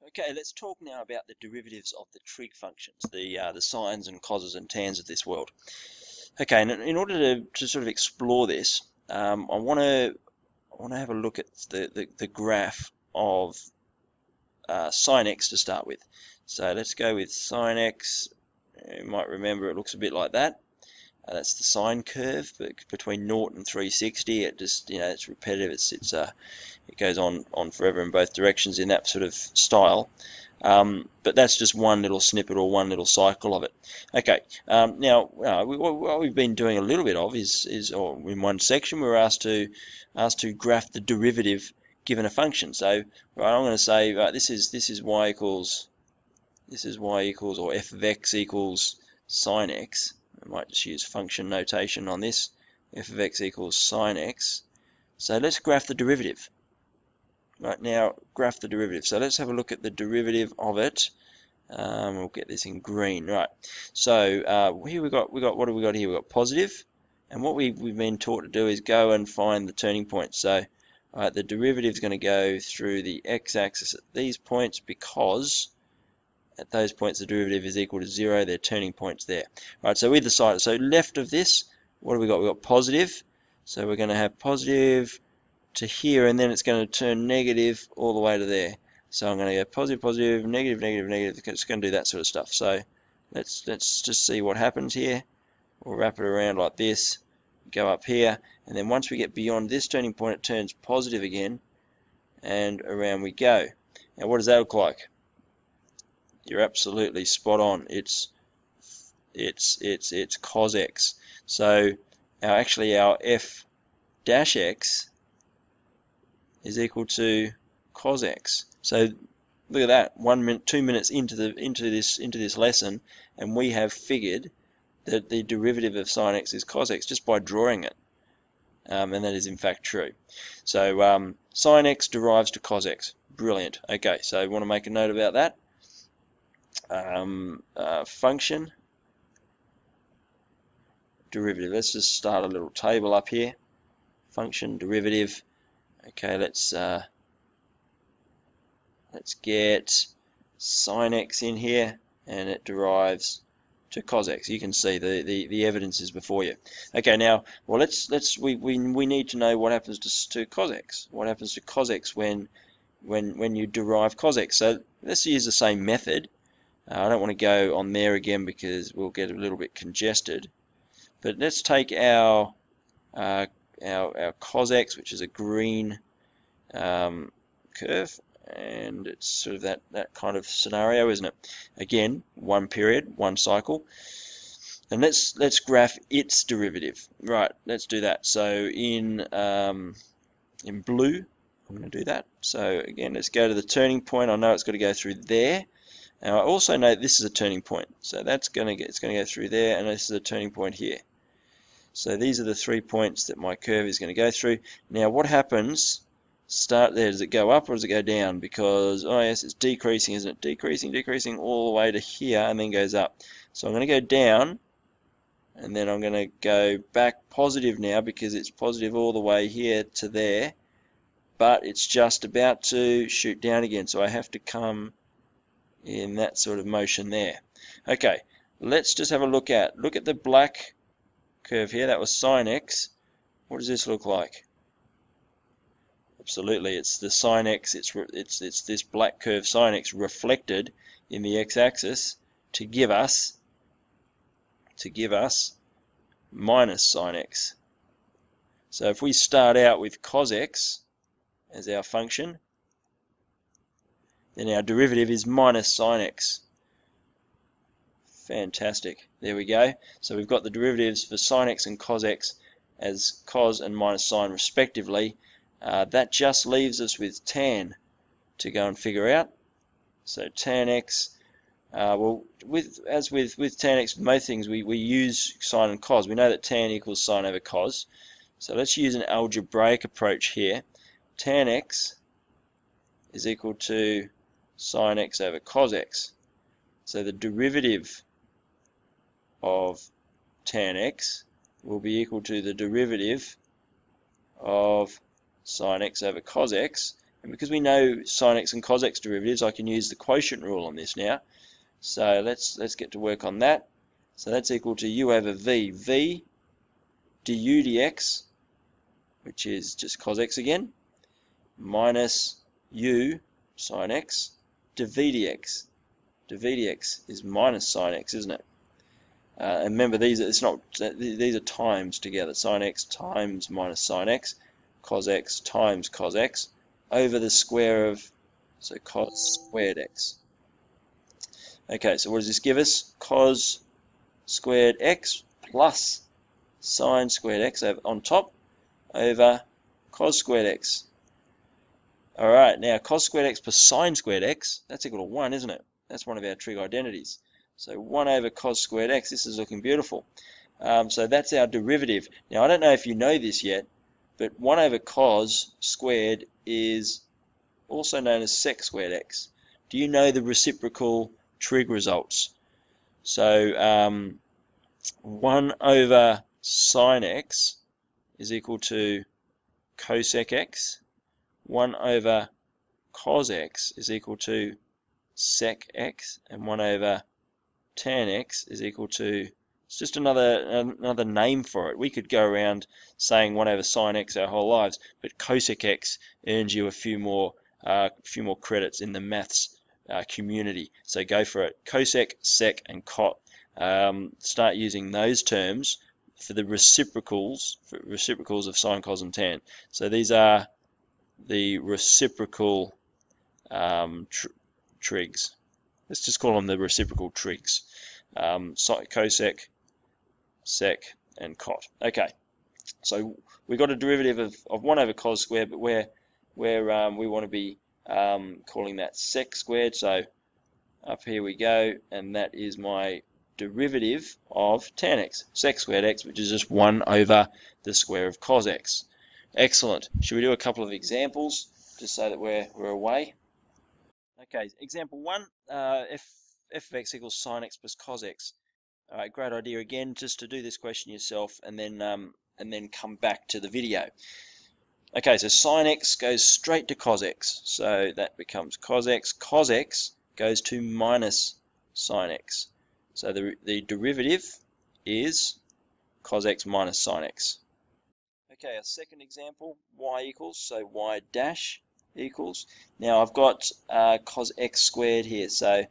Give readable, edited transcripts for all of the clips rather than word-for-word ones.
Okay, let's talk now about the derivatives of the trig functions, the sines and coses and tans of this world. Okay, and in order to sort of explore this, I want to have a look at the graph of sine x to start with. So let's go with sine x. You might remember it looks a bit like that. That's the sine curve, but between 0 and 360, it just, it's repetitive. It goes on forever in both directions in that sort of style. But that's just one little snippet or one little cycle of it. Okay, now what we've been doing a little bit of is or in one section we were asked to graph the derivative given a function. So right, I'm going to say this is y equals or f of x equals sine x. I might just use function notation on this. F of x equals sine x. So let's graph the derivative. Right, now graph the derivative. So let's have a look at the derivative of it. We'll get this in green. Right. So here we got what have we got here? We've got positive, and what we've been taught to do is go and find the turning point. So the derivative is going to go through the x-axis at these points because at those points the derivative is equal to 0. They're turning points there. Right. So either side. So left of this, what have we got? We've got positive. So we're going to have positive to here, and then it's going to turn negative all the way to there. So I'm going to go positive, positive, negative, negative, negative. It's going to do that sort of stuff. So let's just see what happens here. We'll wrap it around like this, go up here, and then once we get beyond this turning point, it turns positive again, and around we go. Now, what does that look like? You're absolutely spot on. It's cos x. So our f dash x is equal to cos x. So look at that, 1 minute, 2 minutes into this lesson, and we have figured that the derivative of sine x is cos x just by drawing it, and that is in fact true. So sine x derives to cos x. Brilliant. Okay, so you want to make a note about that. Function derivative. Let's just start a little table up here. Function derivative. Okay, let's get sine x in here, and it derives to cos x. You can see the evidence is before you. Okay, now we need to know what happens to cos x. What happens to cos x when you derive cos x? So let's use the same method. I don't want to go on there again because we'll get a little bit congested. But let's take our cos x, which is a green curve, and it's sort of that kind of scenario, isn't it? Again, one period, one cycle. And let's graph its derivative. Right, let's do that. So in blue, I'm going to do that. So again, let's go to the turning point. I know it's got to go through there. Now I also know this is a turning point, so it's going to go through there, and this is a turning point here. So these are the 3 points that my curve is going to go through. Now what happens? Start there. Does it go up or does it go down? Because oh yes, it's decreasing, isn't it? Decreasing all the way to here, and then goes up. So I'm going to go down, and then I'm going to go back positive now because it's positive all the way here to there, but it's just about to shoot down again. So I have to come in that sort of motion there. Okay, let's just have a look at the black curve here. That was sine x. What does this look like? Absolutely, it's the sine x. It's this black curve sine x reflected in the x-axis to give us minus sine x. So if we start out with cos x as our function, then our derivative is minus sine x. Fantastic. There we go. So we've got the derivatives for sine x and cos x as cos and minus sine respectively. That just leaves us with tan to go and figure out. So tan x, well, with tan x, with most things we use sine and cos. We know that tan equals sine over cos. So let's use an algebraic approach here. Tan x is equal to sine x over cos x. So the derivative of tan x will be equal to the derivative of sine x over cos x, And because we know sine x and cos x derivatives, I can use the quotient rule on this now. So let's get to work on that. So that's equal to u over v du dx, which is just cos x again, minus u sine x dv dx. Dv dx is minus sine x, isn't it? And remember, these are times together. Sine x times minus sine x, cos x times cos x, over the square of, so cos squared x. Okay, so what does this give us? Cos squared x plus sine squared x on top over cos squared x. Alright, now cos squared x plus sine squared x, that's equal to 1, isn't it? That's one of our trig identities. So 1 over cos squared x, this is looking beautiful. So that's our derivative. Now I don't know if you know this yet, but 1 over cos squared is also known as sec squared x. Do you know the reciprocal trig results? So 1 over sine x is equal to cosec x. 1 over cos x is equal to sec x, and 1 over tan x is equal to, it's just another name for it. We could go around saying 1 over sine x our whole lives, but cosec x earns you a few more credits in the maths community. So go for it. Cosec, sec, and cot. Start using those terms for the reciprocals of sine, cos, and tan. So these are the reciprocal trigs. Let's just call them the reciprocal trigs. Cosec, sec, and cot. Okay, so we got a derivative of 1 over cos squared, but where we want to be calling that sec squared. So up here we go, and that is my derivative of tan x, sec squared x, which is just 1 over the square of cos x. Excellent. Should we do a couple of examples just so that we're away? Okay, example 1, f of x equals sine x plus cos x. All right, great idea again, just to do this question yourself and then come back to the video. Okay, so sine x goes straight to cos x, so that becomes cos x. Cos x goes to minus sine x. So the derivative is cos x minus sine x. Okay, a second example, y equals, so y dash equals. Now I've got cos x squared here, so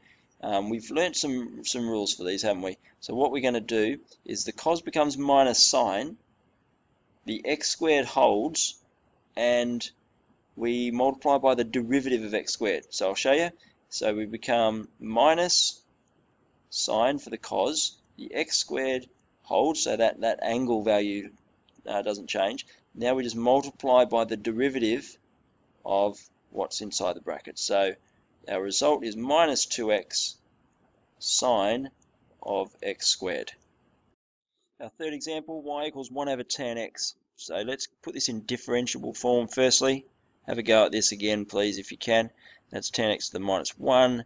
we've learnt some rules for these, haven't we? So what we're going to do is the cos becomes minus sine, the x squared holds, and we multiply by the derivative of x squared. So I'll show you. So we become minus sine for the cos, the x squared holds, so that angle value doesn't change. Now we just multiply by the derivative of what's inside the bracket. So our result is minus 2x sine of x squared. Our third example, y equals 1 over tan x. So let's put this in differentiable form firstly. Have a go at this again, please, if you can. That's tan x to the minus 1.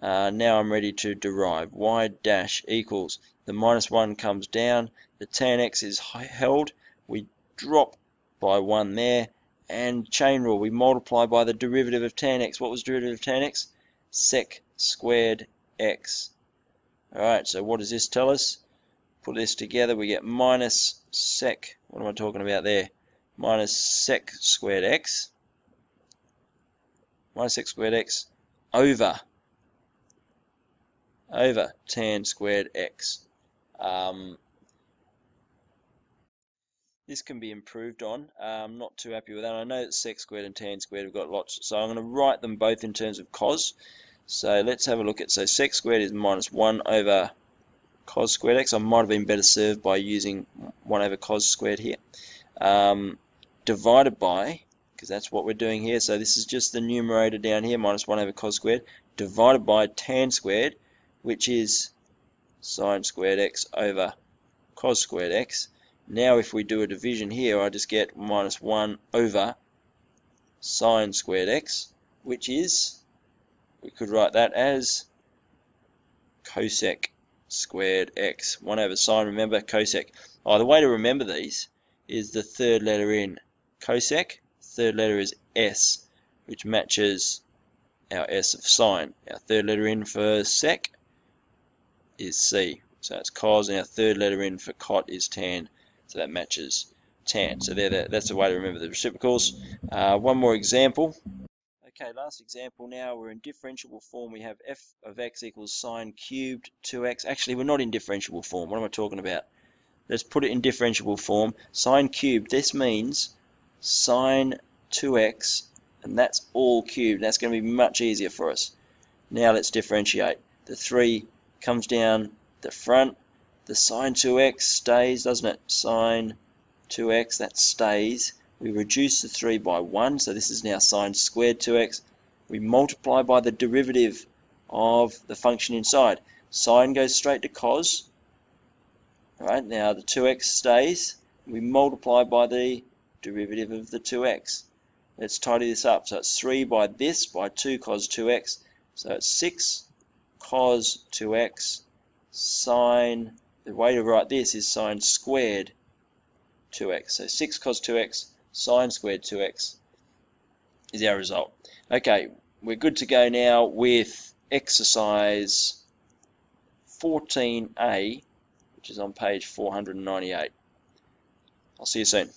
Now I'm ready to derive. Y dash equals, the minus 1 comes down, the tan x is held, we drop by 1 there, and chain rule, we multiply by the derivative of tan x. What was derivative of tan x? Sec squared x. Alright, so what does this tell us? Put this together, we get minus sec, what am I talking about there? Minus sec squared x. Minus sec squared x over tan squared x. This can be improved on. I'm not too happy with that. I know that sec squared and tan squared have got lots, so I'm going to write them both in terms of cos. So let's have a look at, so sec squared is minus 1 over cos squared x. I might have been better served by using 1 over cos squared here. Divided by, because that's what we're doing here, so this is just the numerator down here, minus 1 over cos squared, divided by tan squared, which is sine squared x over cos squared x. Now if we do a division here, I just get minus 1 over sine squared x, which is, we could write that as cosec squared x. 1 over sine, remember, cosec. Oh, the way to remember these is the third letter in cosec, third letter is s. which matches our S of sine. Our third letter in for sec is C. So it's cos, and our third letter in for cot is tan. So that matches tan. So that's the way to remember the reciprocals. One more example. Okay, last example now. We're in differentiable form. We have f of x equals sine cubed 2x. Actually, we're not in differentiable form. What am I talking about? Let's put it in differentiable form. Sine cubed, this means sine 2x, and that's all cubed. That's going to be much easier for us. Now let's differentiate. The 3 comes down the front. The sine 2x stays, doesn't it? Sine 2x, that stays. We reduce the 3 by 1, so this is now sine squared 2x. We multiply by the derivative of the function inside. Sine goes straight to cos. Alright, now the 2x stays. We multiply by the derivative of the 2x. Let's tidy this up. So it's 3 by this, by 2 cos 2x. So it's 6 cos 2x sine, the way to write this is sine squared 2x. So 6 cos 2x sine squared 2x is our result. Okay, we're good to go now with exercise 14A, which is on page 498. I'll see you soon.